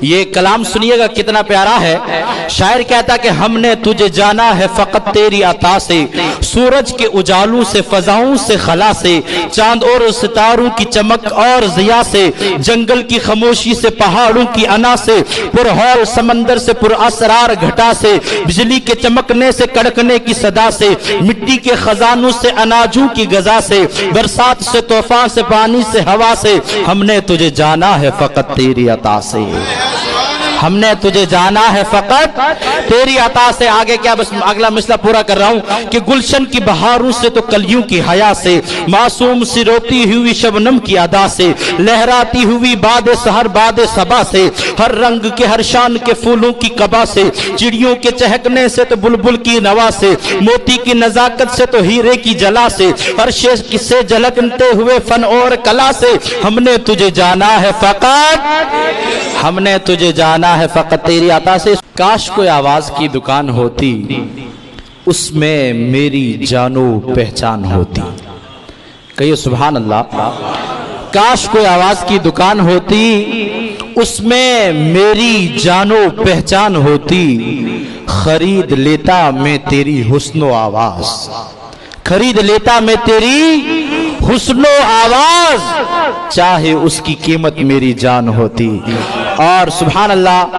یہ کلام سنیے گا کتنا پیارا ہے. شاعر کہتا کہ ہم نے تجھے جانا ہے فقط تیری عطا سے، سورج کے اجالوں سے، فضاؤں سے، خلا سے، چاند اور ستاروں کی چمک اور ضیا سے، جنگل کی خاموشی سے، پہاڑوں کی انا سے، پرہول سمندر سے، پر اسرار گھٹا سے، بجلی کے چمکنے سے، کڑکنے کی صدا سے، مٹی کے خزانوں سے، اناجوں کی غذا سے، برسات سے، طوفان سے، پانی سے، ہوا سے. ہم نے تجھے جانا ہے فقط تیری عطا سے، ہم نے تجھے جانا ہے فقط تیری عطا سے. آگے کیا بس اگلا مسئلہ پورا کر رہا ہوں کہ گلشن کی بہاروں سے تو کلیوں کی حیا سے، معصوم سی روتی ہوئی شبنم کی ادا سے، لہراتی ہوئی باد سحر باد صبا سے، ہر رنگ کے ہر شان کے پھولوں کی قبا سے، چڑیوں کے چہکنے سے تو بلبل کی نوا سے، موتی کی نزاکت سے تو ہیرے کی جلا سے، ہر شے سے جھلکتے ہوئے فن اور کلا سے. ہم نے تجھے جانا ہے فقط، ہم نے تجھے جانا ہے فقط تیری عطا سے. کاش کوئی آواز کی دکان ہوتی، اس میں میری جانو پہچان ہوتی. کہیے سبحان اللہ. کاش کوئی آواز کی دکان ہوتی، اس میں میری جانو پہچان ہوتی. خرید لیتا میں تیری حسن و آواز، خرید لیتا میں تیری حسن و آواز، چاہے اس کی قیمت میری جان ہوتی. اور سبحان اللہ.